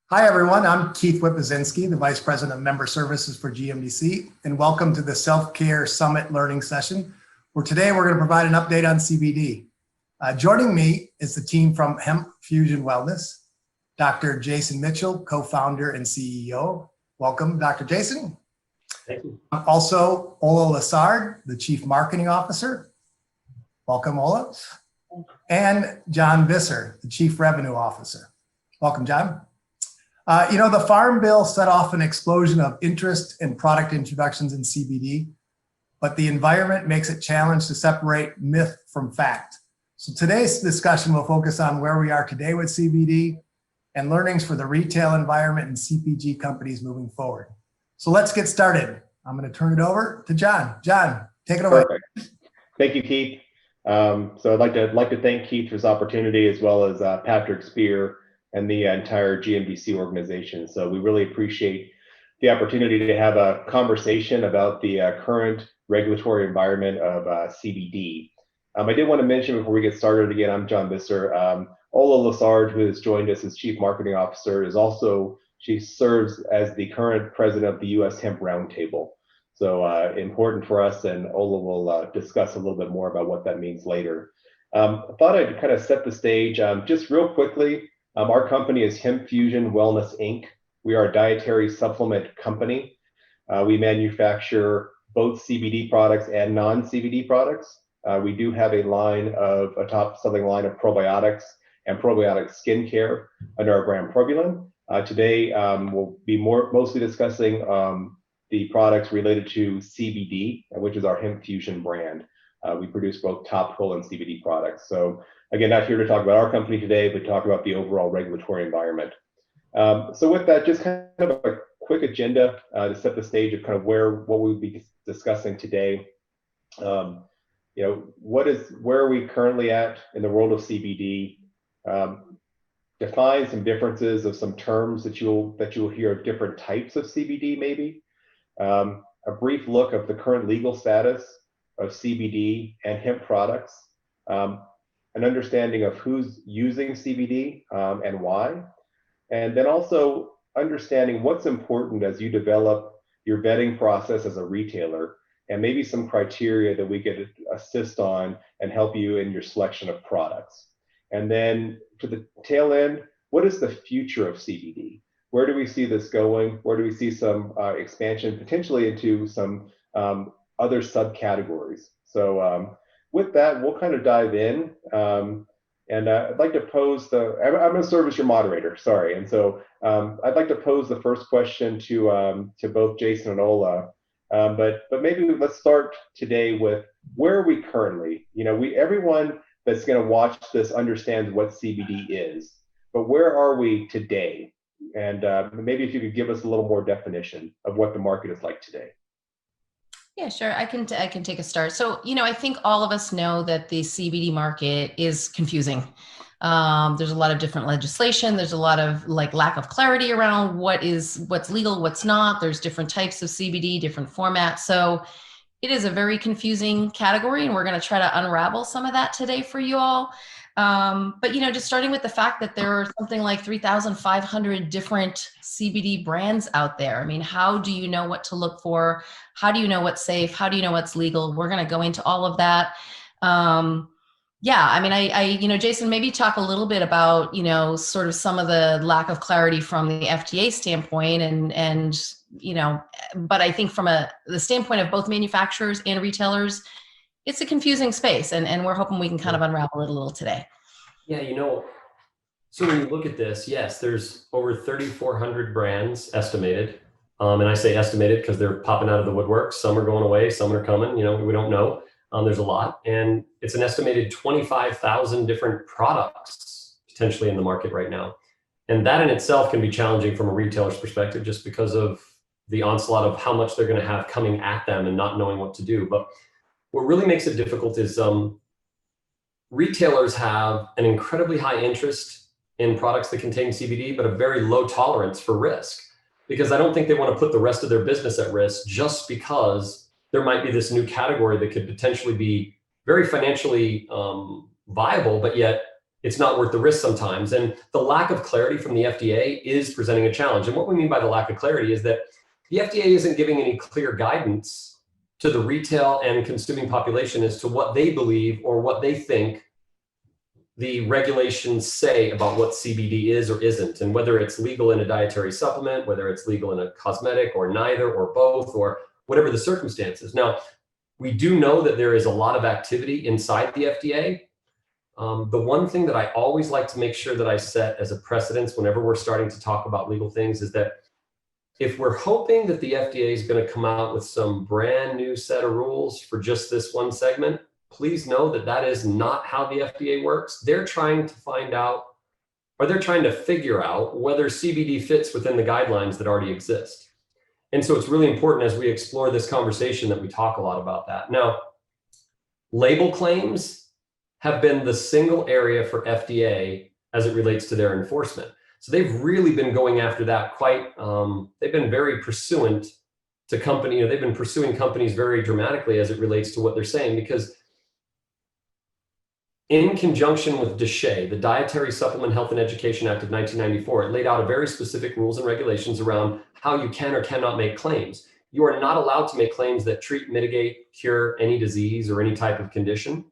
Hi, everyone. I'm Keith Whippazinski, the Vice President of Member Services for GMDC, and welcome to the Selfcare Summit Learning Session, where today we're going to provide an update on CBD. Joining me is the team from Hemp Fusion Wellness, Dr. Jason Mitchell, co-founder and CEO. Welcome, Dr. Jason. Thank you. Also, Ola Lassard, the Chief Marketing Officer. Welcome, Ola. And John Visser, the Chief Revenue Officer. Welcome, John. The Farm Bill set off an explosion of interest in product introductions in CBD, but the environment makes it challenging to separate myth from fact. So today's discussion will focus on where we are today with CBD and learnings for the retail environment and CPG companies moving forward. So let's get started. I'm going to turn it over to John. John, take it away. Perfect. Thank you, Keith. So I'd like to thank Keith for his opportunity, as well as Patrick Spear and the entire GMDC organization. So we really appreciate the opportunity to have a conversation about the current regulatory environment of CBD. I did want to mention before we get started, again, I'm John Visser. Ola Lassard, who has joined us as Chief Marketing Officer, she serves as the current president of the U.S. Hemp Roundtable. So important for us, and Ola will discuss a little bit more about what that means later. I thought I'd kind of set the stage just real quickly. Our company is Hemp Fusion Wellness, Inc. We are a dietary supplement company. We manufacture both CBD products and non-CBD products. We do have a top-selling line of probiotics and probiotic skincare under our brand Probulin. Today, we'll be mostly discussing the products related to CBD, which is our Hemp Fusion brand. We produce both topical and CBD products. So again, not here to talk about our company today, but talk about the overall regulatory environment. So with that, just kind of a quick agenda to set the stage of kind of what we'll be discussing today. Where are we currently at in the world of CBD? Define some differences of some terms that you'll hear of different types of CBD, maybe. A brief look of the current legal status of CBD and hemp products. An understanding of who's using CBD and why. And then also understanding what's important as you develop your vetting process as a retailer, and maybe some criteria that we could assist on and help you in your selection of products. And then to the tail end, what is the future of CBD? Where do we see this going? Where do we see some expansion potentially into some other subcategories? So with that, we'll kind of dive in. And I'd like to pose I'm going to serve as your moderator, sorry. And so I'd like to pose the first question to both Jason and Ola. But maybe let's start today with where are we currently? Everyone that's going to watch this understands what CBD is, but where are we today? And maybe if you could give us a little more definition of what the market is like today. Yeah, sure. I can take a start. So, I think all of us know that the CBD market is confusing. There's a lot of different legislation. There's a lot of lack of clarity around what's legal, what's not. There's different types of CBD, different formats. So it is a very confusing category, and we're going to try to unravel some of that today for you all. But just starting with the fact that there are something like 3,500 different CBD brands out there. I mean, how do you know what to look for? How do you know what's safe? How do you know what's legal? We're going to go into all of that. Jason, maybe talk a little bit about, sort of some of the lack of clarity from the FDA standpoint but I think from the standpoint of both manufacturers and retailers, it's a confusing space, and we're hoping we can kind of unravel it a little today. Yeah, so when you look at this, yes, there's over 3,400 brands estimated. And I say estimated because they're popping out of the woodwork. Some are going away, some are coming, we don't know. There's a lot, and it's an estimated 25,000 different products potentially in the market right now. And that in itself can be challenging from a retailer's perspective, just because of the onslaught of how much they're going to have coming at them and not knowing what to do. But what really makes it difficult is retailers have an incredibly high interest in products that contain CBD, but a very low tolerance for risk, because I don't think they want to put the rest of their business at risk just because there might be this new category that could potentially be very financially viable, but yet it's not worth the risk sometimes. And the lack of clarity from the FDA is presenting a challenge. And what we mean by the lack of clarity is that the FDA isn't giving any clear guidance to the retail and consuming population as to what they believe or what they think the regulations say about what CBD is or isn't, and whether it's legal in a dietary supplement, whether it's legal in a cosmetic, or neither, or both, or whatever the circumstances. Now, we do know that there is a lot of activity inside the FDA. The one thing that I always like to make sure that I set as a precedence whenever we're starting to talk about legal things is that if we're hoping that the FDA is going to come out with some brand new set of rules for just this one segment, please know that that is not how the FDA works. They're trying to find out, or they're trying to figure out whether CBD fits within the guidelines that already exist. And so it's really important as we explore this conversation that we talk a lot about that. Now, label claims have been the single area for FDA as it relates to their enforcement. So they've really been going after that quite, they've been very pursuant to company, they've been pursuing companies very dramatically as it relates to what they're saying, because in conjunction with DSHEA, the Dietary Supplement Health and Education Act of 1994, it laid out a very specific rules and regulations around how you can or cannot make claims. You are not allowed to make claims that treat, mitigate, cure any disease or any type of condition.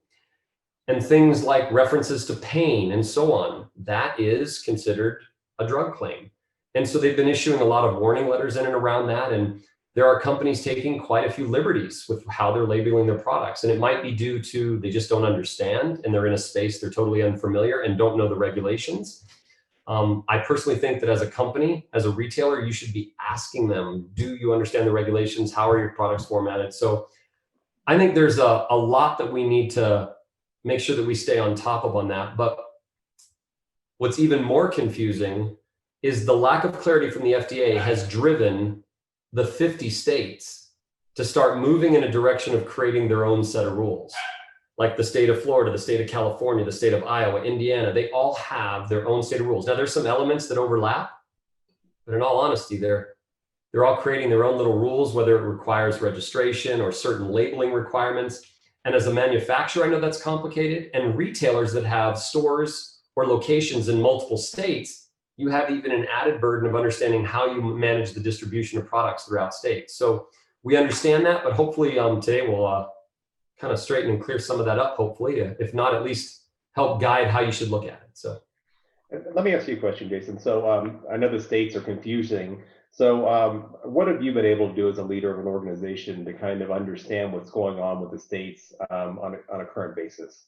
And things like references to pain and so on, that is considered a drug claim. And so they've been issuing a lot of warning letters in and around that. And there are companies taking quite a few liberties with how they're labeling their products. And it might be due to they just don't understand and they're in a space they're totally unfamiliar and don't know the regulations. I personally think that as a company, as a retailer, you should be asking them, do you understand the regulations? How are your products formatted? So I think there's a lot that we need to make sure that we stay on top of on that. But what's even more confusing is the lack of clarity from the FDA has driven the 50 states to start moving in a direction of creating their own set of rules. Like the state of Florida, the state of California, the state of Iowa, Indiana, they all have their own state of rules. Now there's some elements that overlap, but in all honesty, they're all creating their own little rules, whether it requires registration or certain labeling requirements. And as a manufacturer, I know that's complicated. And retailers that have stores or locations in multiple states, you have even an added burden of understanding how you manage the distribution of products throughout states. So we understand that, but hopefully today we'll kind of straighten and clear some of that up, hopefully, if not at least help guide how you should look at it. So let me ask you a question, Jason. So I know the states are confusing. So what have you been able to do as a leader of an organization to kind of understand what's going on with the states on a current basis?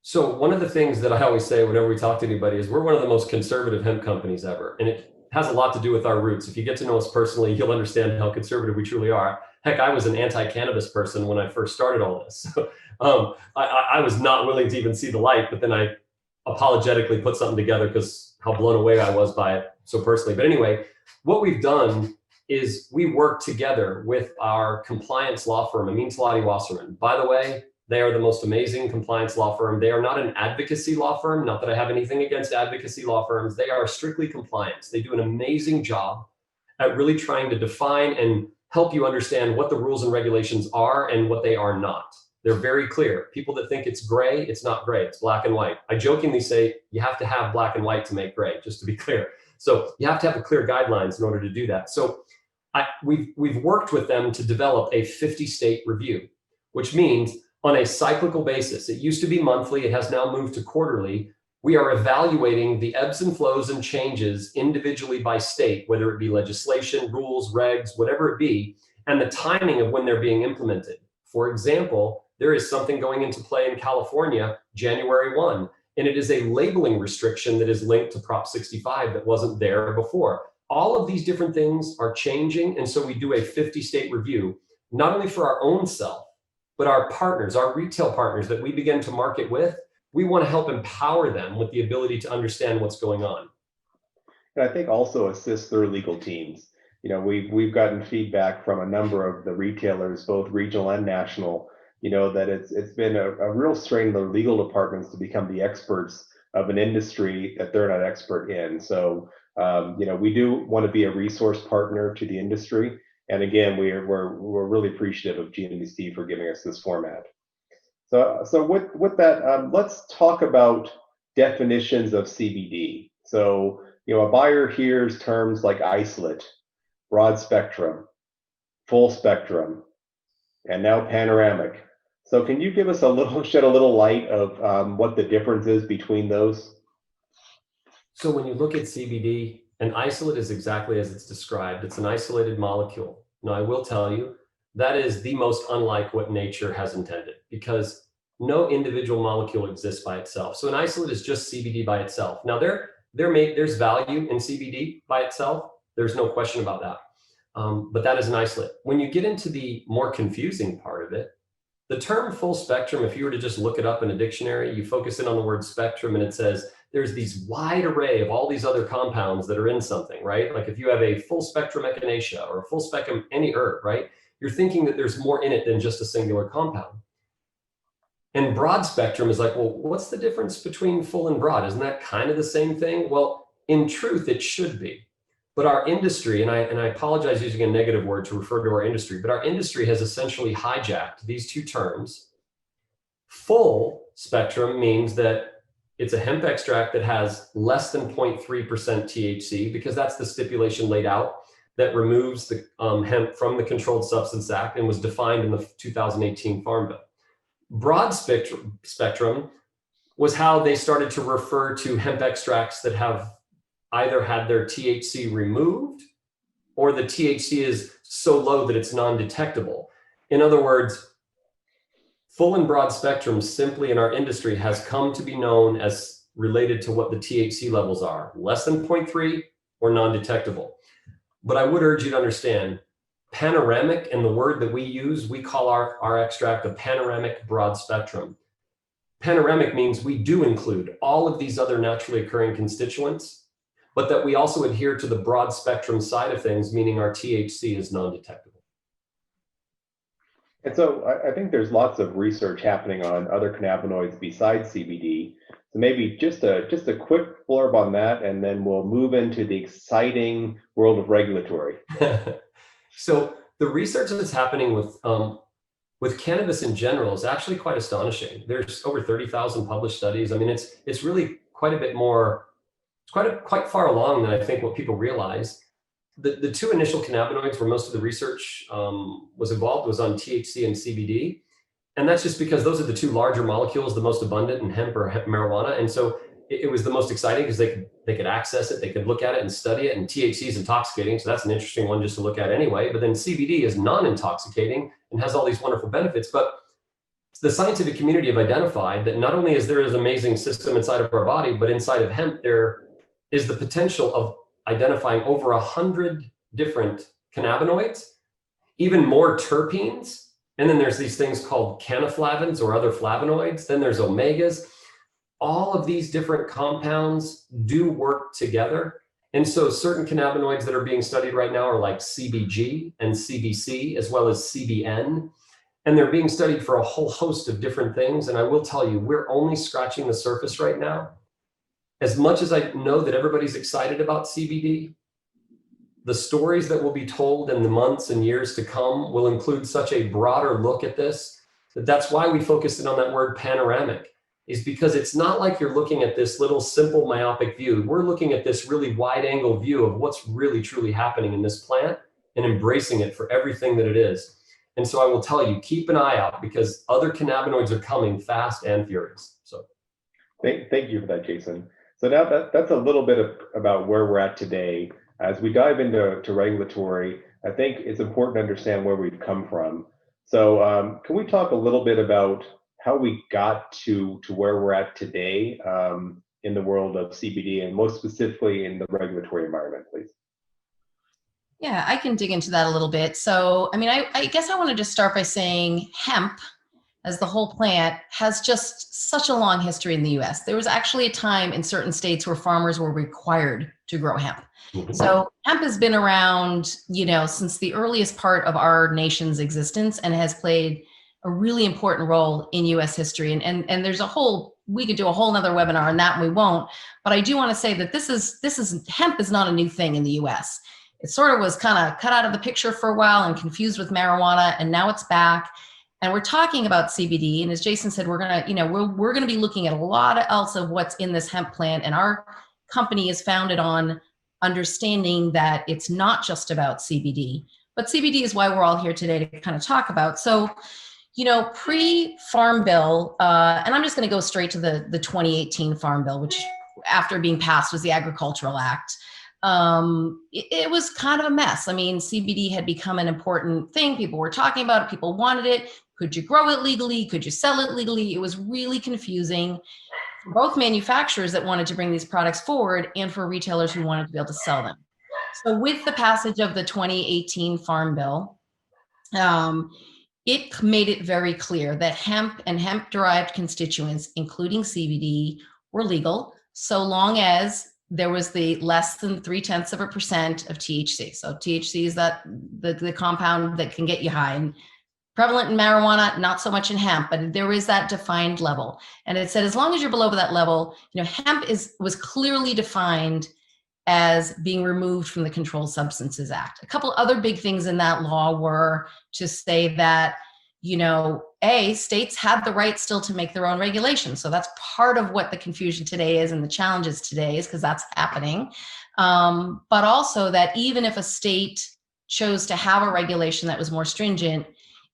So one of the things that I always say whenever we talk to anybody is we're one of the most conservative hemp companies ever. And it has a lot to do with our roots. If you get to know us personally, you'll understand how conservative we truly are. Heck, I was an anti-cannabis person when I first started all this. So, I was not willing to even see the light, but then I apologetically put something together because how blown away I was by it so personally. But anyway, what we've done is we work together with our compliance law firm, Amin Talati Wasserman. By the way, they are the most amazing compliance law firm. They are not an advocacy law firm. Not that I have anything against advocacy law firms. They are strictly compliance. They do an amazing job at really trying to define and help you understand what the rules and regulations are and what they are not. They're very clear. People that think it's gray, it's not gray, it's black and white. I jokingly say you have to have black and white to make gray, just to be clear. So you have to have a clear guidelines in order to do that. So we've worked with them to develop a 50-state review, which means on a cyclical basis, it used to be monthly, it has now moved to quarterly. We are evaluating the ebbs and flows and changes individually by state, whether it be legislation, rules, regs, whatever it be, and the timing of when they're being implemented. For example, there is something going into play in California, January 1, and it is a labeling restriction that is linked to Prop 65 that wasn't there before. All of these different things are changing, and so we do a 50-state review, not only for our own self, but our partners, our retail partners that we begin to market with. We want to help empower them with the ability to understand what's going on. And I think also assist their legal teams. You know, we've gotten feedback from a number of the retailers, both regional and national, you know, that it's been a real strain of their legal departments to become the experts of an industry that they're not expert in. So, you know, we do want to be a resource partner to the industry. And again, we're really appreciative of GNBC for giving us this format. So with that, let's talk about definitions of CBD. So, a buyer hears terms like isolate, broad spectrum, full spectrum, and now panoramic. So can you give us shed a little light of what the difference is between those? So when you look at CBD, an isolate is exactly as it's described. It's an isolated molecule. Now, I will tell you, that is the most unlike what nature has intended, because no individual molecule exists by itself. So an isolate is just CBD by itself. Now, there's value in CBD by itself. There's no question about that. But that is an isolate. When you get into the more confusing part of it, the term full spectrum, if you were to just look it up in a dictionary, you focus in on the word spectrum and it says there's these wide array of all these other compounds that are in something, right? Like if you have a full spectrum echinacea or a full spectrum any herb, right? You're thinking that there's more in it than just a singular compound. And broad spectrum is like, well, what's the difference between full and broad? Isn't that kind of the same thing? Well, in truth, it should be. But our industry, and I apologize using a negative word to refer to our industry, but our industry has essentially hijacked these two terms. Full spectrum means that it's a hemp extract that has less than 0.3% THC, because that's the stipulation laid out that removes the hemp from the Controlled Substance Act and was defined in the 2018 Farm Bill. Broad spectrum was how they started to refer to hemp extracts that have either had their THC removed or the THC is so low that it's non-detectable. In other words, full and broad spectrum simply in our industry has come to be known as related to what the THC levels are, less than 0.3 or non-detectable. But I would urge you to understand, panoramic, and the word that we use, we call our extract a panoramic broad spectrum. Panoramic means we do include all of these other naturally occurring constituents, but that we also adhere to the broad spectrum side of things, meaning our THC is non-detectable. And so I think there's lots of research happening on other cannabinoids besides CBD. So maybe just a quick blurb on that, and then we'll move into the exciting world of regulatory. So the research that's happening with cannabis in general is actually quite astonishing. There's over 30,000 published studies. I mean, it's really quite a bit more. It's quite far along than I think what people realize. The two initial cannabinoids where most of the research was involved was on THC and CBD. And that's just because those are the two larger molecules, the most abundant in hemp or marijuana. And so it was the most exciting because they could access it, they could look at it and study it. And THC is intoxicating, so that's an interesting one just to look at anyway. But then CBD is non-intoxicating and has all these wonderful benefits. But the scientific community have identified that not only is there an amazing system inside of our body, but inside of hemp, there is the potential of identifying over 100 different cannabinoids, even more terpenes. And then there's these things called canaflavins or other flavonoids. Then there's omegas. All of these different compounds do work together. And so certain cannabinoids that are being studied right now are like CBG and CBC, as well as CBN. And they're being studied for a whole host of different things. And I will tell you, we're only scratching the surface right now. As much as I know that everybody's excited about CBD, the stories that will be told in the months and years to come will include such a broader look at this. That's why we focused in on that word panoramic, is because it's not like you're looking at this little simple myopic view. We're looking at this really wide angle view of what's really truly happening in this plant and embracing it for everything that it is. And so I will tell you, keep an eye out because other cannabinoids are coming fast and furious. So thank you for that, Jason. So now that's a little bit about where we're at today. As we dive into regulatory, I think it's important to understand where we've come from. So can we talk a little bit about how we got to where we're at today in the world of CBD and most specifically in the regulatory environment, please? Yeah, I can dig into that a little bit. So, I mean, I guess I want to just start by saying hemp as the whole plant has just such a long history in the US. There was actually a time in certain states where farmers were required to grow hemp. So hemp has been around, since the earliest part of our nation's existence and has played a really important role in US history. And there's we could do a whole nother webinar on that and we won't, but I do want to say that hemp is not a new thing in the US. It sort of was kind of cut out of the picture for a while and confused with marijuana, and now it's back. And we're talking about CBD. And as Jason said, we're going to, we're going to be looking at a lot else of what's in this hemp plant. And our company is founded on understanding that it's not just about CBD, but CBD is why we're all here today to kind of talk about. So, pre-Farm Bill, and I'm just going to go straight to the 2018 Farm Bill, which after being passed was the Agricultural Act. It was kind of a mess. I mean, CBD had become an important thing. People were talking about it. People wanted it. Could you grow it legally? Could you sell it legally? It was really confusing for both manufacturers that wanted to bring these products forward and for retailers who wanted to be able to sell them. So with the passage of the 2018 Farm Bill, it made it very clear that hemp and hemp-derived constituents, including CBD, were legal so long as there was the less than 0.3% of THC. So THC is that the compound that can get you high. And prevalent in marijuana, not so much in hemp, but there is that defined level. And it said as long as you're below that level, hemp was clearly defined as being removed from the Controlled Substances Act. A couple other big things in that law were to say that, states had the right still to make their own regulations. So that's part of what the confusion today is and the challenges today is because that's happening. But also that even if a state chose to have a regulation that was more stringent,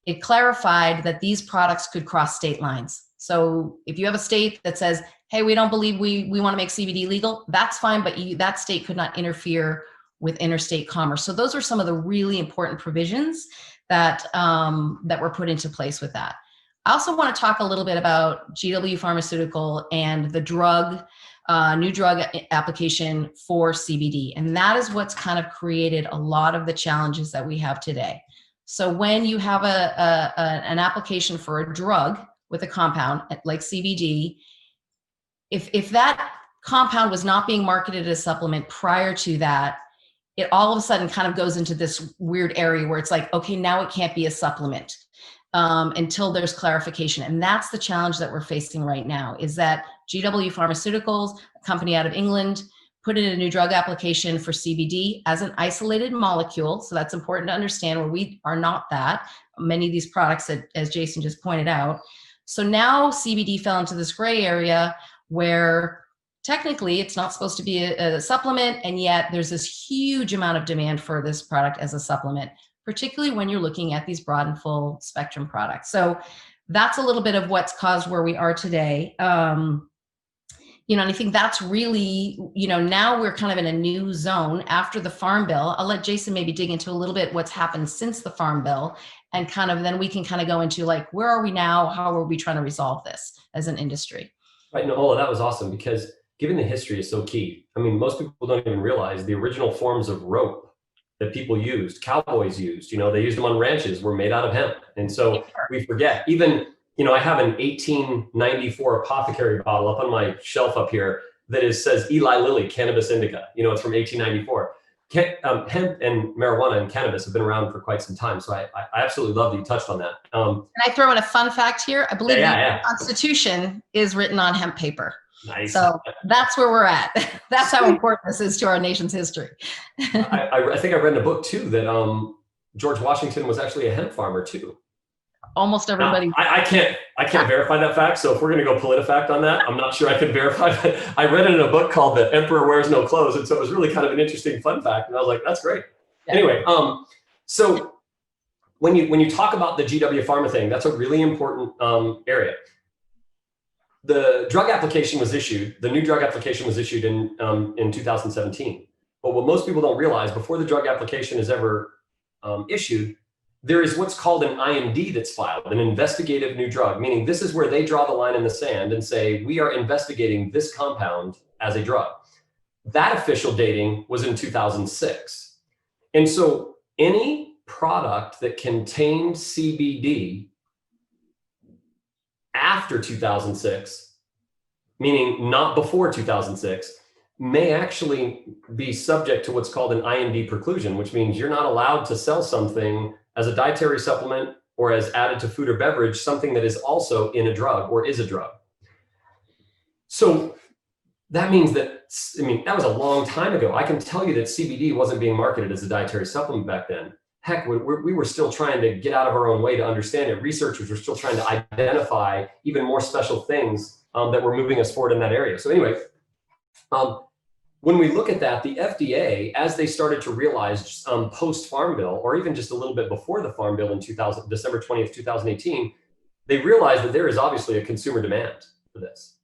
it clarified that these products could cross state lines. So if you have a state that says, hey, we don't believe we want to make CBD legal, that's fine, but that state could not interfere with interstate commerce. So those are some of the really important provisions that were put into place with that. I also want to talk a little bit about GW Pharmaceutical and the new drug application for CBD. And that is what's kind of created a lot of the challenges that we have today. So when you have an application for a drug with a compound like CBD, if that compound was not being marketed as a supplement prior to that, it all of a sudden kind of goes into this weird area where it's like, okay, now it can't be a supplement until there's clarification. And that's the challenge that we're facing right now, is that GW Pharmaceuticals, a company out of England, put in a new drug application for CBD as an isolated molecule. So that's important to understand, where we are not that. Many of these products, as Jason just pointed out. So now CBD fell into this gray area where technically it's not supposed to be a supplement, and yet there's this huge amount of demand for this product as a supplement, particularly when you're looking at these broad and full spectrum products. So that's a little bit of what's caused where we are today. And I think that's really, now we're kind of in a new zone after the Farm Bill. I'll let Jason maybe dig into a little bit what's happened since the Farm Bill, and kind of then we can kind of go into like, where are we now? How are we trying to resolve this as an industry? Right, Nola, that was awesome, because given the history is so key. I mean, most people don't even realize the original forms of rope that people used, cowboys used, they used them on ranches, were made out of hemp. And so we forget, even, I have an 1894 apothecary bottle up on my shelf up here that says Eli Lilly, Cannabis Indica. It's from 1894. Hemp and marijuana and cannabis have been around for quite some time. So I absolutely love that you touched on that. Can I throw in a fun fact here? I believe the Constitution is written on hemp paper. Nice. So that's where we're at. That's how important this is to our nation's history. I think I read in a book too that George Washington was actually a hemp farmer too. Almost everybody. Now, I can't verify that fact. So if we're going to go PolitiFact on that, I'm not sure I can verify that. I read it in a book called The Emperor Wears No Clothes. And so it was really kind of an interesting fun fact. And I was like, that's great. Yeah. Anyway, so when you talk about the GW Pharma thing, that's a really important area. The drug application was issued, the new drug application was issued in 2017. But what most people don't realize, before the drug application is ever issued, there is what's called an IND that's filed, an investigative new drug, meaning this is where they draw the line in the sand and say, we are investigating this compound as a drug. That official dating was in 2006. And so any product that contained CBD after 2006, meaning not before 2006, may actually be subject to what's called an IND preclusion, which means you're not allowed to sell something as a dietary supplement or as added to food or beverage, something that is also in a drug or is a drug. So that means that, that was a long time ago. I can tell you that CBD wasn't being marketed as a dietary supplement back then. heck, we were still trying to get out of our own way to understand it. Researchers were still trying to identify even more special things that were moving us forward in that area. So anyway, when we look at that, the FDA, as they started to realize post Farm Bill, or even just a little bit before the Farm Bill in December 20th, 2018, they realized that there is obviously a consumer demand for this.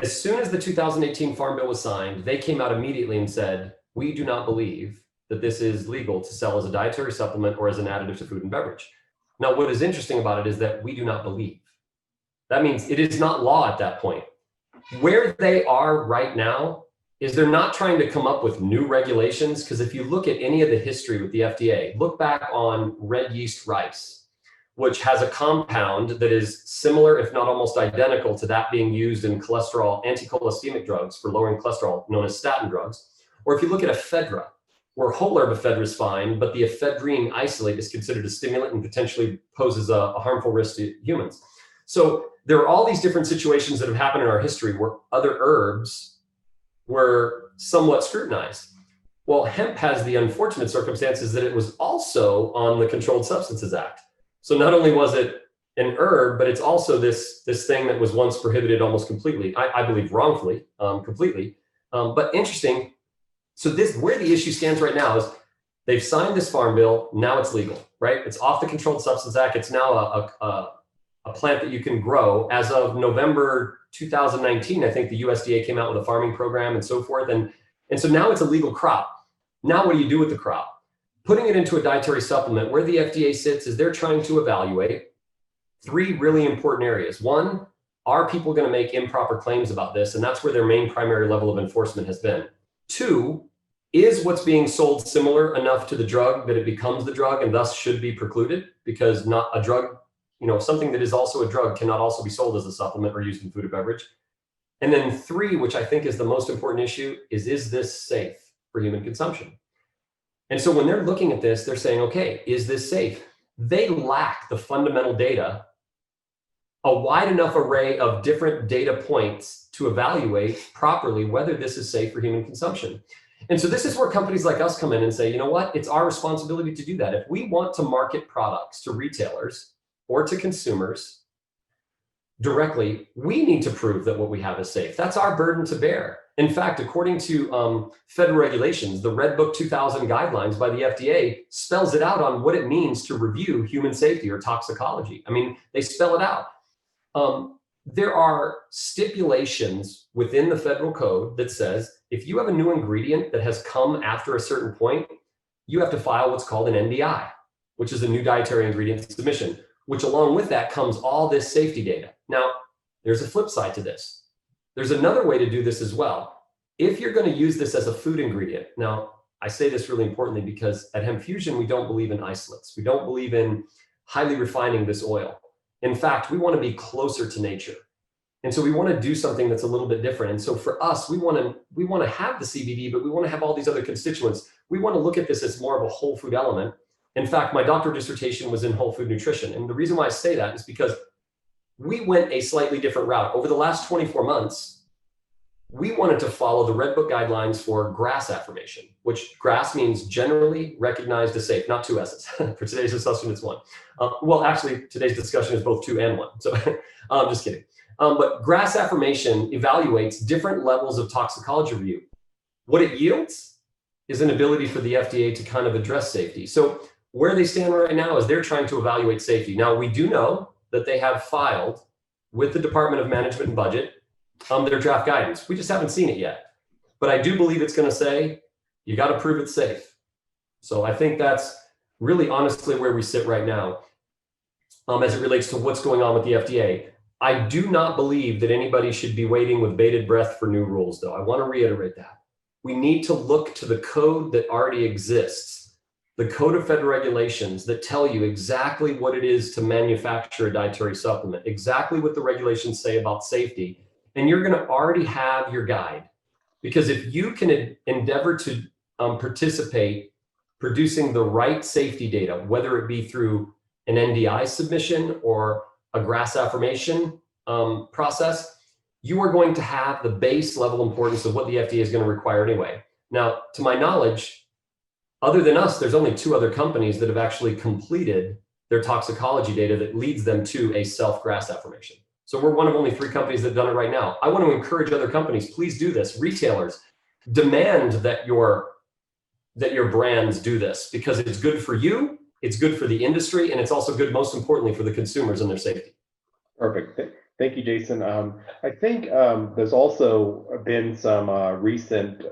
As soon as the 2018 Farm Bill was signed, they came out immediately and said, we do not believe that this is legal to sell as a dietary supplement or as an additive to food and beverage. Now, what is interesting about it is that we do not believe. That means it is not law at that point. Where they are right now is they're not trying to come up with new regulations, because if you look at any of the history with the FDA, look back on red yeast rice, which has a compound that is similar, if not almost identical to that being used in cholesterol, anti-cholestemic drugs for lowering cholesterol, known as statin drugs. Or if you look at ephedra, where whole herb ephedra is fine, but the ephedrine isolate is considered a stimulant and potentially poses a harmful risk to humans. So there are all these different situations that have happened in our history where other herbs were somewhat scrutinized. Well, hemp has the unfortunate circumstances that it was also on the Controlled Substances Act. So not only was it an herb, but it's also this thing that was once prohibited almost completely, I believe wrongfully, completely. But interesting, so where the issue stands right now is they've signed this Farm Bill, now it's legal, right? It's off the Controlled Substance Act. It's now a plant that you can grow. As of November 2019, I think the USDA came out with a farming program and so forth. And so now it's a legal crop. Now what do you do with the crop? Putting it into a dietary supplement, where the FDA sits is they're trying to evaluate three really important areas. One, are people going to make improper claims about this? And that's where their main primary level of enforcement has been. Two, is what's being sold similar enough to the drug that it becomes the drug and thus should be precluded? Because not a drug, something that is also a drug cannot also be sold as a supplement or used in food or beverage. And then three, which I think is the most important issue, is this safe for human consumption? And so when they're looking at this, they're saying, okay, is this safe? They lack the fundamental data, a wide enough array of different data points to evaluate properly whether this is safe for human consumption. And so this is where companies like us come in and say, you know what, it's our responsibility to do that. If we want to market products to retailers or to consumers directly, we need to prove that what we have is safe. That's our burden to bear. In fact, according to federal regulations, the Red Book 2000 guidelines by the FDA spells it out on what it means to review human safety or toxicology. I mean, they spell it out. There are stipulations within the federal code that says if you have a new ingredient that has come after a certain point, you have to file what's called an NDI, which is a new dietary ingredient submission, which along with that comes all this safety data. Now, there's a flip side to this. There's another way to do this as well. If you're going to use this as a food ingredient, now I say this really importantly because at Hemp Fusion, we don't believe in isolates. We don't believe in highly refining this oil. In fact, we want to be closer to nature. And so we want to do something that's a little bit different. And so for us, we want to have the CBD, but we want to have all these other constituents. We want to look at this as more of a whole food element. In fact, my doctoral dissertation was in whole food nutrition. And the reason why I say that is because we went a slightly different route. Over the last 24 months, we wanted to follow the Red Book guidelines for GRAS affirmation, which GRAS means generally recognized as safe, not two S's. For today's discussion, it's one. Well, actually, today's discussion is both two and one. So I'm just kidding. But GRAS affirmation evaluates different levels of toxicology review. What it yields is an ability for the FDA to kind of address safety. So where they stand right now is they're trying to evaluate safety. Now, we do know that they have filed with the Department of Management and Budget their draft guidance. We just haven't seen it yet. But I do believe it's going to say, you got to prove it's safe. So I think that's really honestly where we sit right now as it relates to what's going on with the FDA. I do not believe that anybody should be waiting with bated breath for new rules, though. I want to reiterate that. We need to look to the code that already exists, the Code of Federal Regulations that tell you exactly what it is to manufacture a dietary supplement, exactly what the regulations say about safety. And you're going to already have your guide. Because if you can endeavor to participate producing the right safety data, whether it be through an NDI submission or a GRAS affirmation process, you are going to have the base level importance of what the FDA is going to require anyway. Now, to my knowledge, Other than us, there's only 2 other companies that have actually completed their toxicology data that leads them to a self-GRAS affirmation. So we're one of only 3 companies that have done it right now. I want to encourage other companies, please do this. Retailers, demand that your brands do this, because it's good for you, it's good for the industry, and it's also good, most importantly, for the consumers and their safety. Perfect. Thank you, Jason. I think there's also been some recent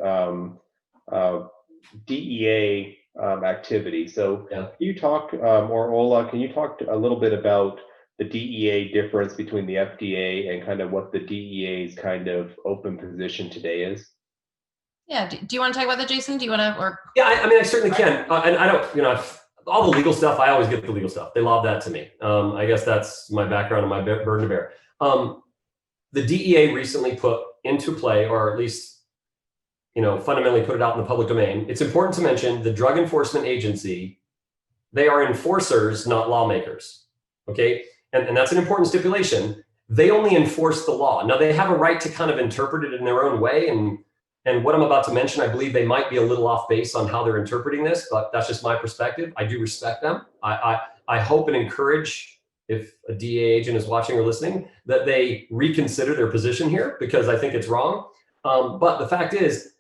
DEA activity. So Yeah. can you talk, or Ola, can you talk a little bit about the DEA difference between the FDA and kind of what the DEA's kind of open position today is? Yeah. Do you want to talk about that, Jason? Do you want to, or? Yeah, I mean, I certainly can. And I don't, all the legal stuff, I always get the legal stuff. They lob that to me. I guess that's my background and my burden to bear. The DEA recently put into play, or at least, fundamentally put it out in the public domain. It's important to mention the Drug Enforcement Agency, they are enforcers, not lawmakers. Okay. And that's an important stipulation. They only enforce the law. Now they have a right to kind of interpret it in their own way. And what I'm about to mention, I believe they might be a little off base on how they're interpreting this, but that's just my perspective. I do respect them. I hope and encourage, if a DEA agent is watching or listening, that they reconsider their position here, because I think it's wrong. But the fact is,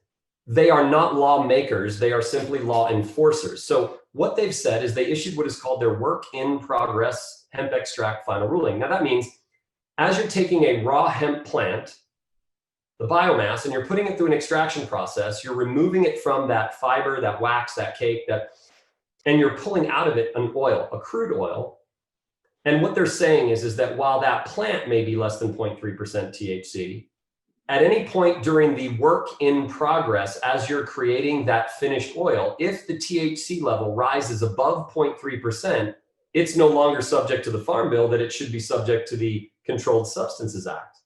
they are not lawmakers. They are simply law enforcers. So what they've said is they issued what is called their work in progress hemp extract final ruling. Now that means, as you're taking a raw hemp plant, the biomass, and you're putting it through an extraction process, you're removing it from that fiber, that wax, that cake, and you're pulling out of it an oil, a crude oil. And what they're saying is that while that plant may be less than 0.3% THC, at any point during the work in progress, as you're creating that finished oil, if the THC level rises above 0.3%, it's no longer subject to the Farm Bill, that it should be subject to the Controlled Substances Act.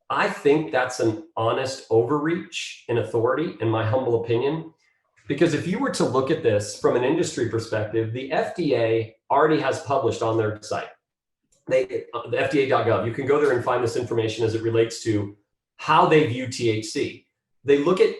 I think that's an honest overreach in authority, in my humble opinion, because if you were to look at this from an industry perspective, the FDA already has published on their site, the FDA.gov, you can go there and find this information as it relates to how they view THC. They look at,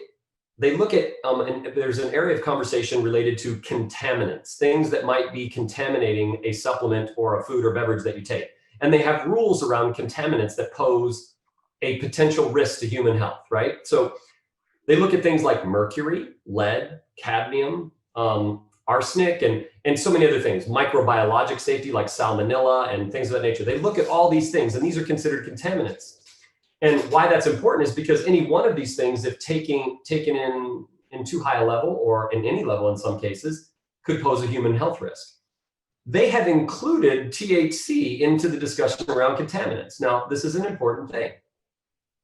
and there's an area of conversation related to contaminants, things that might be contaminating a supplement or a food or beverage that you take. And they have rules around contaminants that pose a potential risk to human health, right? So they look at things like mercury, lead, cadmium, arsenic, and so many other things, microbiologic safety like salmonella and things of that nature. They look at all these things, and these are considered contaminants. And why that's important is because any one of these things, if taken in too high a level, or in any level in some cases, could pose a human health risk. They have included THC into the discussion around contaminants. Now, this is an important thing.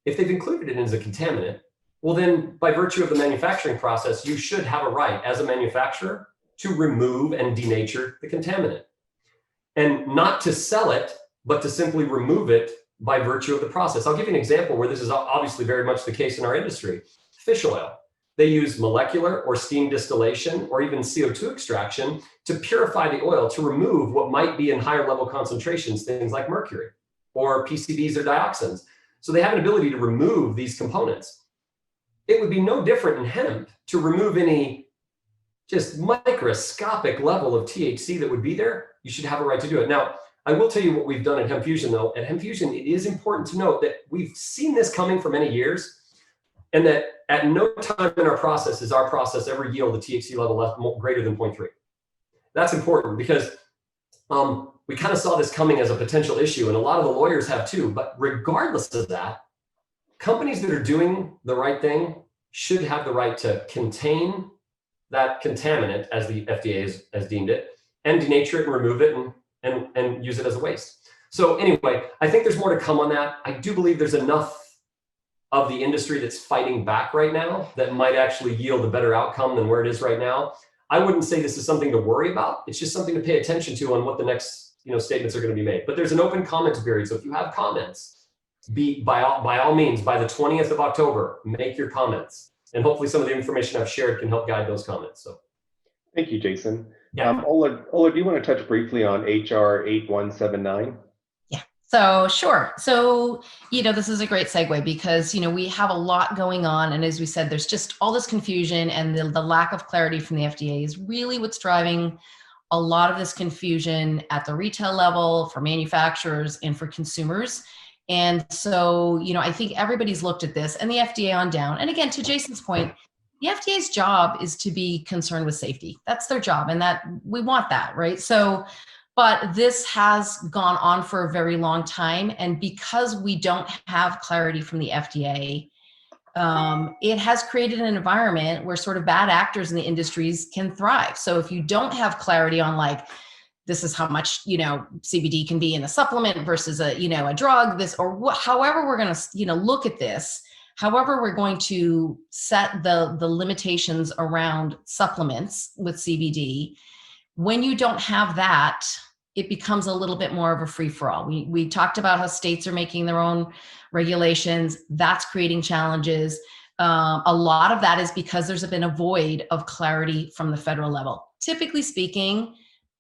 If they've included it as a contaminant, well then, by virtue of the manufacturing process, you should have a right as a manufacturer to remove and denature the contaminant. And not to sell it, but to simply remove it by virtue of the process. I'll give you an example where this is obviously very much the case in our industry. Fish oil. They use molecular or steam distillation or even CO2 extraction to purify the oil, to remove what might be in higher level concentrations, things like mercury or PCBs or dioxins. So they have an ability to remove these components. It would be no different in hemp to remove any just microscopic level of THC that would be there. You should have a right to do it. Now, I will tell you what we've done at Hemp Fusion, though. At Hemp Fusion, it is important to note that we've seen this coming for many years, and that at no time in our process is our process ever yield a THC level greater than 0.3. That's important because we kind of saw this coming as a potential issue, and a lot of the lawyers have too. But regardless of that, companies that are doing the right thing should have the right to contain that contaminant, as the FDA has deemed it, and denature it and remove it and use it as a waste. So anyway, I think there's more to come on that. I do believe there's enough of the industry that's fighting back right now that might actually yield a better outcome than where it is right now. I wouldn't say this is something to worry about. It's just something to pay attention to on what the next statements are going to be made. But there's an open comment period. So if you have comments, by all means, by the 20th of October, make your comments. And hopefully some of the information I've shared can help guide those comments. So thank you, Jason. Yeah. Ola, do you want to touch briefly on HR 8179? Yeah, So sure. So, this is a great segue because, we have a lot going on. And as we said, there's just all this confusion, and the lack of clarity from the FDA is really what's driving a lot of this confusion at the retail level for manufacturers and for consumers. And so, I think everybody's looked at this, and the FDA on down. And again, to Jason's point, the FDA's job is to be concerned with safety. That's their job. And that we want that, right? So, but this has gone on for a very long time. And because we don't have clarity from the FDA, it has created an environment where sort of bad actors in the industries can thrive. So if you don't have clarity on like, this is how much, CBD can be in a supplement versus a drug, this, or however we're going to, look at this, however we're going to set the limitations around supplements with CBD, when you don't have that, it becomes a little bit more of a free for all. We talked about how states are making their own regulations. That's creating challenges. A lot of that is because there's been a void of clarity from the federal level. Typically speaking,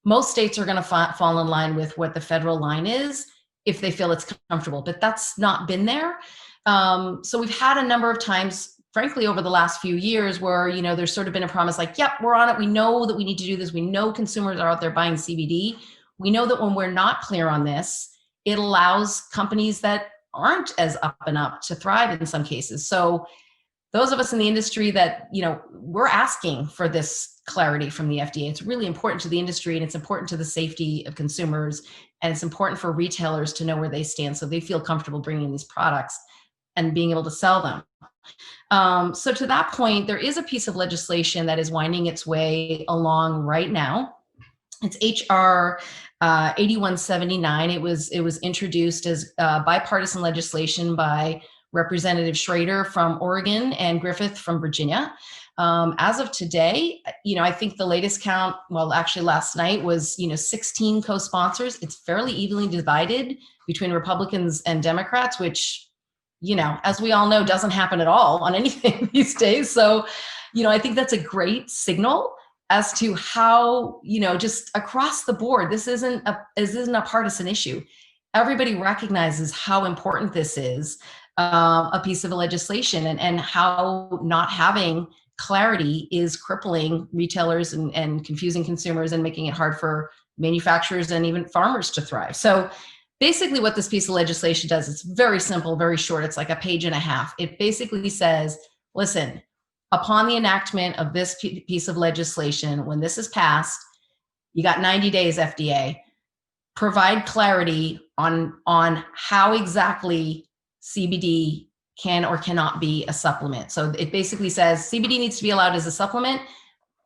most states are going to fall in line with what the federal line is if they feel it's comfortable, but that's not been there. So we've had a number of times, frankly, over the last few years where, there's sort of been a promise like, yep, we're on it. We know that we need to do this. We know consumers are out there buying CBD. We know that when we're not clear on this, it allows companies that aren't as up and up to thrive in some cases. So those of us in the industry that, we're asking for this clarity from the FDA. It's really important to the industry, and it's important to the safety of consumers, and it's important for retailers to know where they stand so they feel comfortable bringing these products and being able to sell them. So to that point, there is a piece of legislation that is winding its way along right now. It's HR 8179. It was introduced as bipartisan legislation by Representative Schrader from Oregon and Griffith from Virginia. As of today, I think the latest count, well, actually last night was, 16 co-sponsors. It's fairly evenly divided between Republicans and Democrats, which, as we all know, doesn't happen at all on anything these days. So, I think that's a great signal as to how, just across the board, this isn't a partisan issue. Everybody recognizes how important this is, a piece of legislation, and how not having clarity is crippling retailers and confusing consumers and making it hard for manufacturers and even farmers to thrive. So basically what this piece of legislation does, it's very simple, very short. It's like a page and a half. It basically says, listen, upon the enactment of this piece of legislation, when this is passed, you got 90 days, FDA, provide clarity on how exactly CBD can or cannot be a supplement. So it basically says CBD needs to be allowed as a supplement.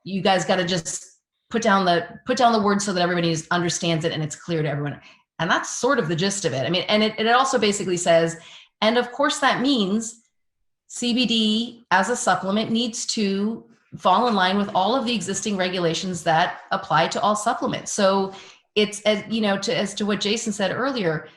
You guys got to just put down the words so that everybody understands it and it's clear to everyone. And that's sort of the gist of it. I mean, and it also basically says, and of course that means CBD as a supplement needs to fall in line with all of the existing regulations that apply to all supplements. So it's, as to what Jason said earlier,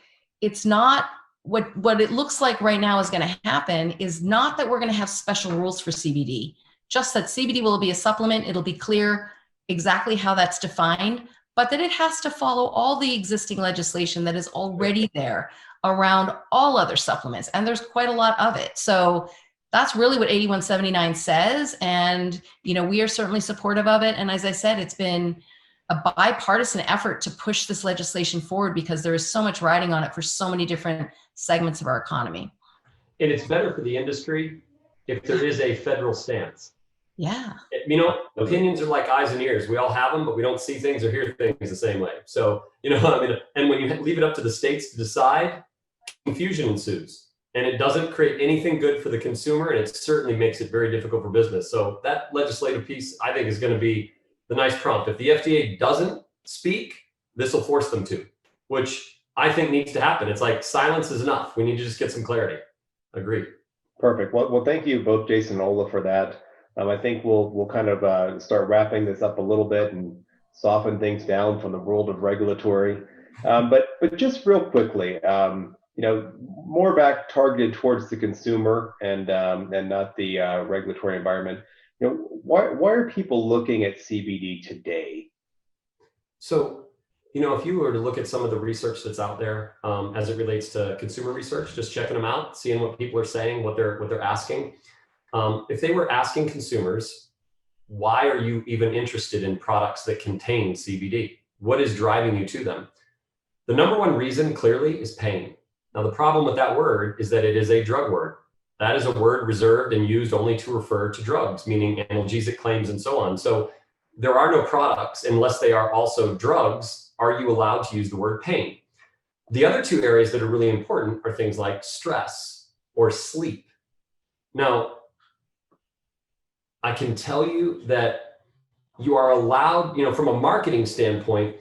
it's not what it looks like right now is going to happen is not that we're going to have special rules for CBD, just that CBD will be a supplement. It'll be clear exactly how that's defined, but that it has to follow all the existing legislation that is already there around all other supplements. And there's quite a lot of it. So that's really what 8179 says. And, we are certainly supportive of it. And as I said, it's been a bipartisan effort to push this legislation forward because there is so much riding on it for so many different segments of our economy. And it's better for the industry if there is a federal stance. Yeah. Opinions are like eyes and ears. We all have them, but we don't see things or hear things the same way. So, and when you leave it up to the states to decide, confusion ensues. And it doesn't create anything good for the consumer, and it certainly makes it very difficult for business. So that legislative piece, I think, is going to be the nice prompt. If the FDA doesn't speak, this will force them to, which I think needs to happen. It's like silence is enough. We need to just get some clarity. Agree. Perfect. Well, thank you both, Jason and Ola, for that. I think we'll kind of start wrapping this up a little bit and soften things down from the world of regulatory. But just real quickly, more back targeted towards the consumer and not the regulatory environment. Why are people looking at CBD today? So if you were to look at some of the research that's out there as it relates to consumer research, just checking them out, seeing what people are saying, what they're asking. If they were asking consumers, why are you even interested in products that contain CBD? What is driving you to them? The number one reason clearly is pain. Now, the problem with that word is that it is a drug word. That is a word reserved and used only to refer to drugs, meaning analgesic claims and so on. So there are no products unless they are also drugs. Are you allowed to use the word pain? The other two areas that are really important are things like stress or sleep. Now, I can tell you that you are allowed, from a marketing standpoint,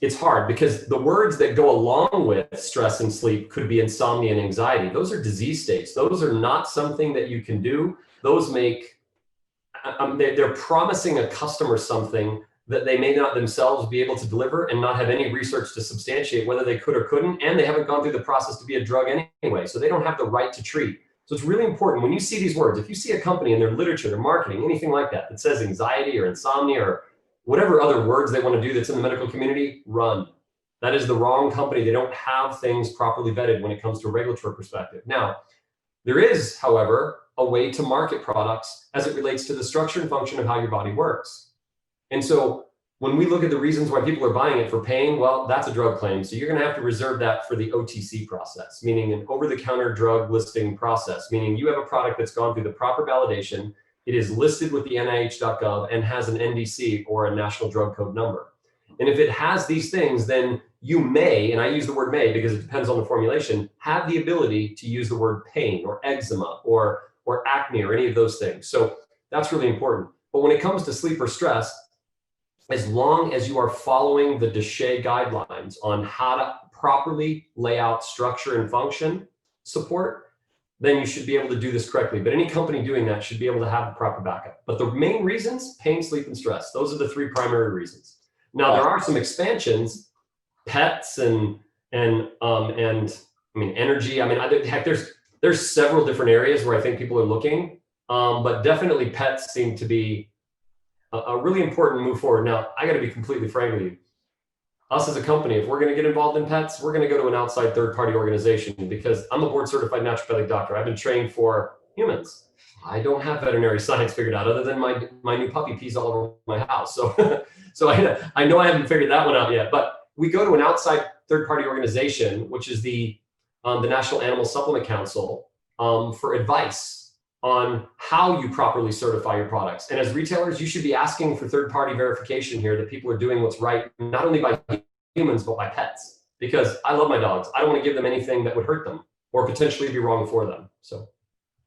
it's hard because the words that go along with stress and sleep could be insomnia and anxiety. Those are disease states. Those are not something that you can do. Those they're promising a customer something that they may not themselves be able to deliver and not have any research to substantiate whether they could or couldn't. And they haven't gone through the process to be a drug anyway. So they don't have the right to treat. So it's really important when you see these words, if you see a company in their literature, their marketing, anything like that, that says anxiety or insomnia or whatever other words they want to do that's in the medical community, run. That is the wrong company. They don't have things properly vetted when it comes to a regulatory perspective. Now, there is, however, a way to market products as it relates to the structure and function of how your body works. And so when we look at the reasons why people are buying it for pain, well, that's a drug claim. So you're going to have to reserve that for the OTC process, meaning an over-the-counter drug listing process, meaning you have a product that's gone through the proper validation. It is listed with the NIH.gov and has an NDC or a national drug code number. And if it has these things, then you may, and I use the word may because it depends on the formulation, have the ability to use the word pain or eczema or acne or any of those things. So that's really important. But when it comes to sleep or stress, as long as you are following the DSHEA guidelines on how to properly lay out structure and function support, then you should be able to do this correctly. But any company doing that should be able to have the proper backup. But the main reasons, pain, sleep, and stress, those are the three primary reasons. Now, there are some expansions, pets and energy. Heck, there's several different areas where I think people are looking, but definitely pets seem to be a really important move forward. Now, I got to be completely frank with you. Us as a company, if we're going to get involved in pets, we're going to go to an outside third-party organization because I'm a board-certified naturopathic doctor. I've been trained for humans. I don't have veterinary science figured out other than my new puppy pees all over my house. So, I know I haven't figured that one out yet, but we go to an outside third-party organization, which is the National Animal Supplement Council, for advice on how you properly certify your products. And as retailers, you should be asking for third-party verification here that people are doing what's right, not only by humans, but by pets. Because I love my dogs. I don't want to give them anything that would hurt them or potentially be wrong for them. So,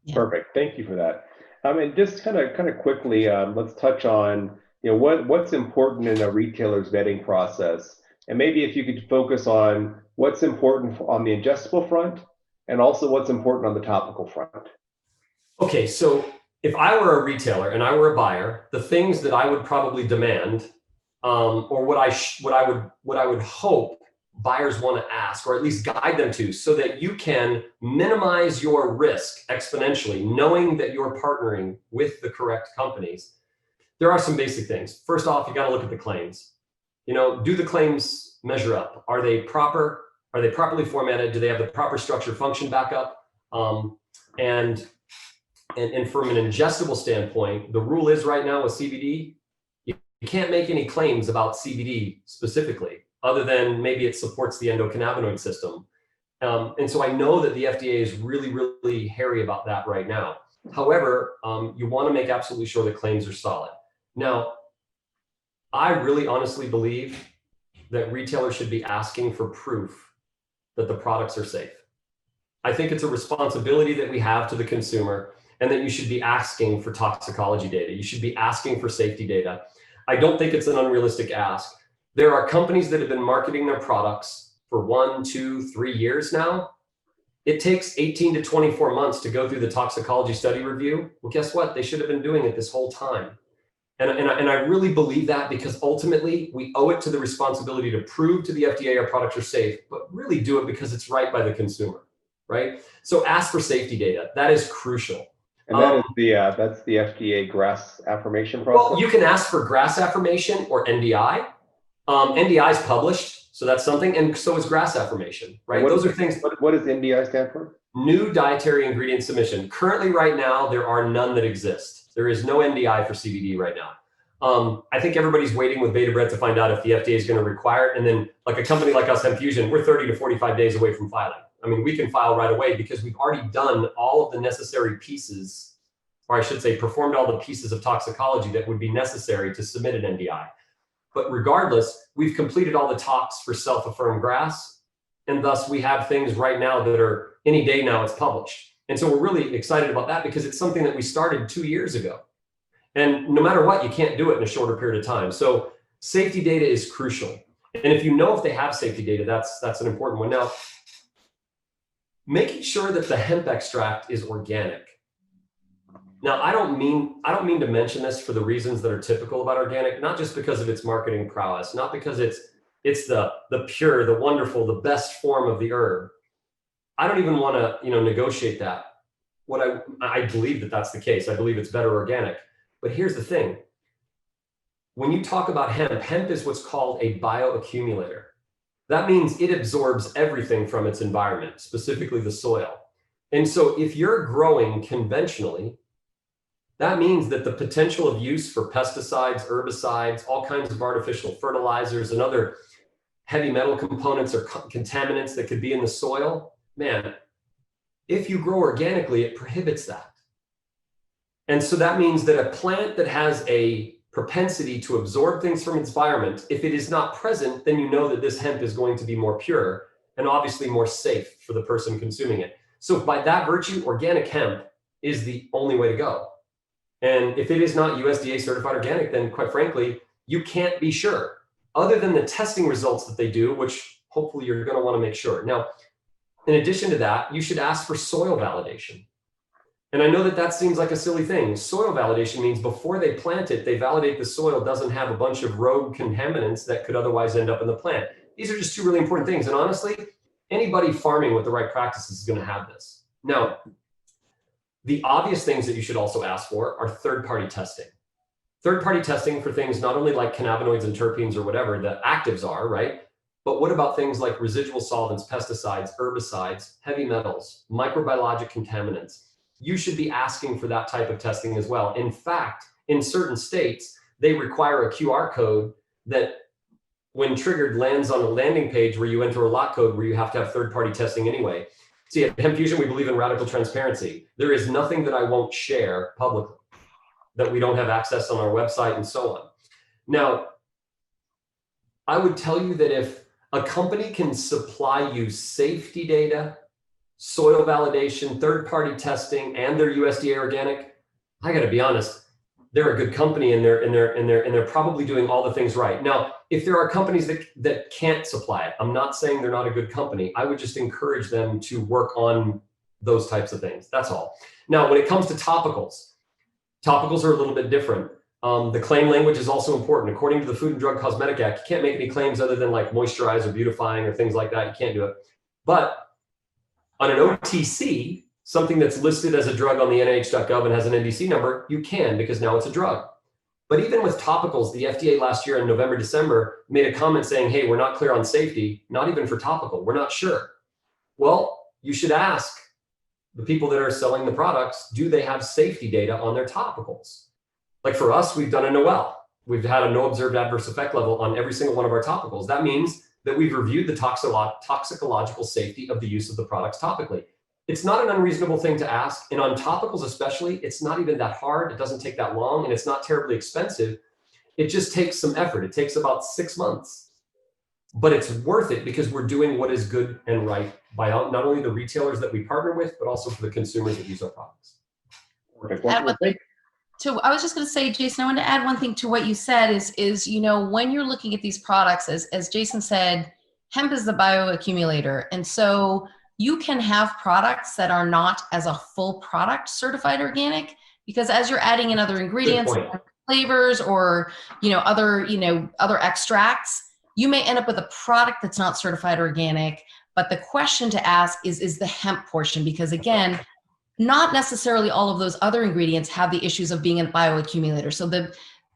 yeah. Perfect. Thank you for that. And just kind of quickly, let's touch on what's important in a retailer's vetting process, and maybe if you could focus on what's important on the ingestible front, and also what's important on the topical front. Okay, so if I were a retailer and I were a buyer, the things that I would probably demand, or what I would hope buyers want to ask, or at least guide them to, so that you can minimize your risk exponentially, knowing that you're partnering with the correct companies. There are some basic things. First off, you got to look at the claims. Do the claims measure up? Are they proper? Are they properly formatted? Do they have the proper structure function backup? And from an ingestible standpoint, the rule is right now with CBD, you can't make any claims about CBD specifically, other than maybe it supports the endocannabinoid system. And so I know that the FDA is really, really hairy about that right now. However, you want to make absolutely sure the claims are solid. Now, I really honestly believe that retailers should be asking for proof that the products are safe. I think it's a responsibility that we have to the consumer, and that you should be asking for toxicology data. You should be asking for safety data. I don't think it's an unrealistic ask. There are companies that have been marketing their products for 1, 2, 3 years now. It takes 18 to 24 months to go through the toxicology study review. Well, guess what? They should have been doing it this whole time. And I really believe that, because ultimately we owe it to the responsibility to prove to the FDA our products are safe, but really do it because it's right by the consumer, right? So ask for safety data. That is crucial. And that's the FDA GRAS affirmation process? Well, you can ask for GRAS affirmation or NDI. NDI is published, so that's something, and so is grass affirmation, right? Those are things. What does NDI stand for? New dietary ingredient submission. Currently, right now, there are none that exist. There is no NDI for CBD right now. I think everybody's waiting with bated breath to find out if the FDA is going to require it. And then like a company like us, Hemfusion, we're 30 to 45 days away from filing. I mean, we can file right away because we've already done all of the necessary pieces, or I should say performed all the pieces of toxicology that would be necessary to submit an NDI. But regardless, we've completed all the talks for self-affirmed grass. And thus we have things right now that are any day now it's published. And so we're really excited about that because it's something that we started 2 years ago. And no matter what, you can't do it in a shorter period of time. So safety data is crucial. And if you know if they have safety data, that's an important one. Now, making sure that the hemp extract is organic. Now, I don't mean to mention this for the reasons that are typical about organic, not just because of its marketing prowess, not because it's the pure, the wonderful, the best form of the herb. I don't even want to, negotiate that. What I believe that that's the case. I believe it's better organic. But here's the thing. When you talk about hemp is what's called a bioaccumulator. That means it absorbs everything from its environment, specifically the soil. And so if you're growing conventionally, that means that the potential of use for pesticides, herbicides, all kinds of artificial fertilizers and other heavy metal components or contaminants that could be in the soil, man, if you grow organically, it prohibits that. And so that means that a plant that has a propensity to absorb things from its environment, if it is not present, then you know that this hemp is going to be more pure and obviously more safe for the person consuming it. So by that virtue, organic hemp is the only way to go. And if it is not USDA certified organic, then quite frankly, you can't be sure, other than the testing results that they do, which hopefully you're going to want to make sure. Now, in addition to that, you should ask for soil validation. And I know that seems like a silly thing. Soil validation means before they plant it, they validate the soil doesn't have a bunch of rogue contaminants that could otherwise end up in the plant. These are just two really important things. And honestly, anybody farming with the right practices is going to have this. Now, the obvious things that you should also ask for are third-party testing. Third-party testing for things not only like cannabinoids and terpenes or whatever the actives are, right? But what about things like residual solvents, pesticides, herbicides, heavy metals, microbiologic contaminants? You should be asking for that type of testing as well. In fact, in certain states, they require a QR code that when triggered lands on a landing page where you enter a lot code where you have to have third-party testing anyway. See, at Hemfusion, we believe in radical transparency. There is nothing that I won't share publicly that we don't have access on our website and so on. Now, I would tell you that if a company can supply you safety data, soil validation, third-party testing, and their USDA organic, I got to be honest, they're a good company and they're probably doing all the things right. Now, if there are companies that can't supply it, I'm not saying they're not a good company. I would just encourage them to work on those types of things. That's all. Now, when it comes to topicals are a little bit different. The claim language is also important. According to the Food and Drug Cosmetic Act, you can't make any claims other than like moisturize or beautifying or things like that. You can't do it. But on an OTC, something that's listed as a drug on the NIH.gov and has an NDC number, you can, because now it's a drug. But even with topicals, the FDA last year in November, December made a comment saying, hey, we're not clear on safety, not even for topical, we're not sure. Well, you should ask the people that are selling the products, do they have safety data on their topicals? Like for us, we've done a NOEL. We've had a no observed adverse effect level on every single one of our topicals. That means that we've reviewed the toxicological safety of the use of the products topically. It's not an unreasonable thing to ask. And on topicals especially, it's not even that hard. It doesn't take that long and it's not terribly expensive. It just takes some effort. It takes about 6 months, but it's worth it because we're doing what is good and right by not only the retailers that we partner with, but also for the consumers that use our products. So I was just going to say, Jason, I want to add one thing to what you said is when you're looking at these products, as Jason said, hemp is the bioaccumulator. And so you can have products that are not as a full product certified organic, because as you're adding in other ingredients, flavors, or other extracts, you may end up with a product that's not certified organic. But the question to ask is the hemp portion, because again, not necessarily all of those other ingredients have the issues of being a bioaccumulator. So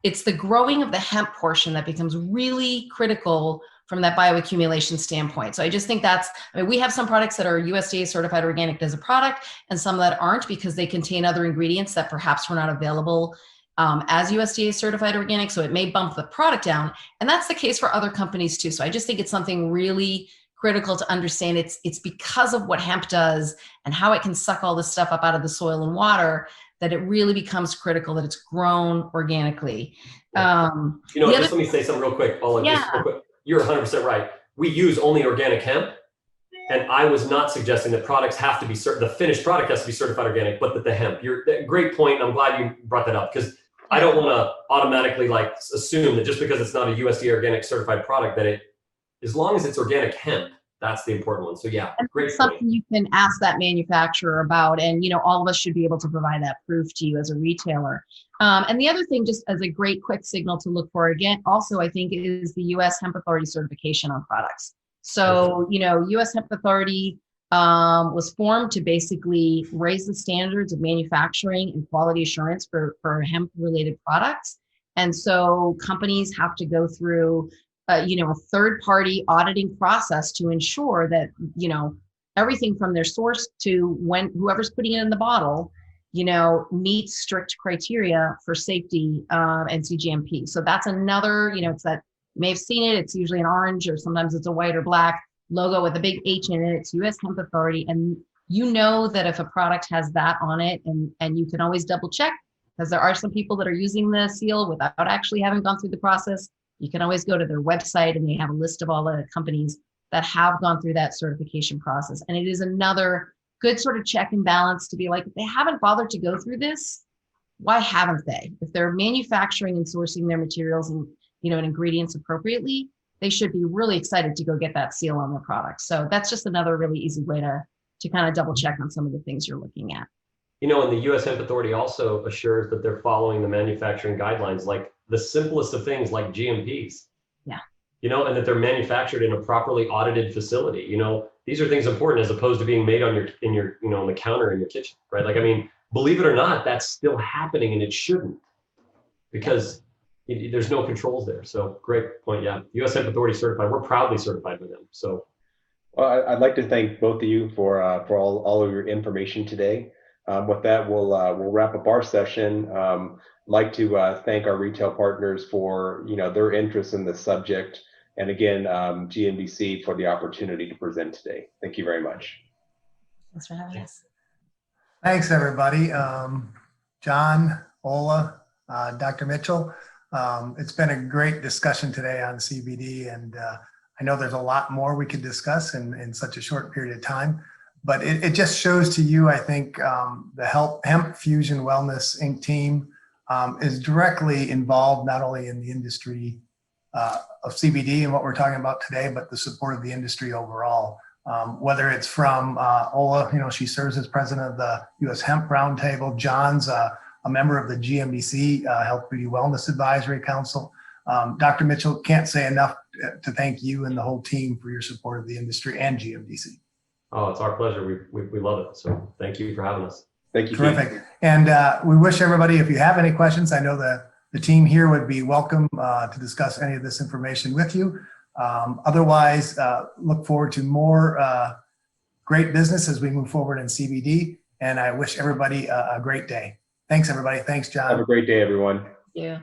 it's the growing of the hemp portion that becomes really critical from that bioaccumulation standpoint. So I just think I mean, we have some products that are USDA certified organic as a product and some that aren't because they contain other ingredients that perhaps were not available as USDA certified organic. So it may bump the product down. And that's the case for other companies too. So I just think it's something really critical to understand. It's because of what hemp does and how it can suck all this stuff up out of the soil and water that it really becomes critical that it's grown organically. Just let me say something real quick, Ola, just real quick. You're 100% right. We use only organic hemp. And I was not suggesting that products have to be the finished product has to be certified organic, but that the hemp, great point. I'm glad you brought that up because I don't want to automatically like assume that just because it's not a USDA organic certified product that as long as it's organic hemp, that's the important one. So yeah, and great something point. you can ask that manufacturer about, and all of us should be able to provide that proof to you as a retailer. And the other thing, just as a great quick signal to look for again, also I think is the U.S. Hemp Authority certification on products. So U.S. Hemp Authority was formed to basically raise the standards of manufacturing and quality assurance for hemp-related products. And so companies have to go through a third-party auditing process to ensure that, everything from their source to whoever's putting it in the bottle, meets strict criteria for safety and CGMP. So that's another, it's that you may have seen it. It's usually an orange or sometimes it's a white or black logo with a big H in it. It's U.S. Hemp Authority. And that if a product has that on it, and you can always double check because there are some people that are using the seal without actually having gone through the process. You can always go to their website and they have a list of all the companies that have gone through that certification process. And it is another good sort of check and balance to be like, if they haven't bothered to go through this, why haven't they? If they're manufacturing and sourcing their materials and, and ingredients appropriately, they should be really excited to go get that seal on their product. So that's just another really easy way to kind of double check on some of the things you're looking at. And the U.S. Hemp Authority also assures that they're following the manufacturing guidelines, like the simplest of things like GMPs. Yeah. And that they're manufactured in a properly audited facility. These are things important as opposed to being made on the counter in your kitchen, right? Like, I mean, believe it or not, that's still happening and it shouldn't because there's no controls there. So great point. Yeah. U.S. Hemp Authority certified. We're proudly certified with them. So. Well, I'd like to thank both of you for all of your information today. With that, we'll wrap up our session. Like to thank our retail partners for their interest in the subject, and again, GNBC for the opportunity to present today. Thank you very much. Thanks for having us. Thanks, everybody. John, Ola, Dr. Mitchell. It's been a great discussion today on CBD, and I know there's a lot more we could discuss in such a short period of time. But it just shows to you, I think, the Hemp Fusion Wellness Inc. team is directly involved not only in the industry of CBD and what we're talking about today, but the support of the industry overall. Whether it's from Ola, she serves as president of the U.S. Hemp Roundtable. John's a member of the GMBC Health Beauty Wellness Advisory Council. Dr. Mitchell, can't say enough to thank you and the whole team for your support of the industry and GMBC. Oh, it's our pleasure. We love it. So thank you for having us. Thank you. Terrific. Keith. And we wish everybody, if you have any questions, I know the team here would be welcome to discuss any of this information with you. Otherwise, look forward to more great business as we move forward in CBD. And I wish everybody a great day. Thanks, everybody. Thanks, John. Have a great day, everyone. Yeah.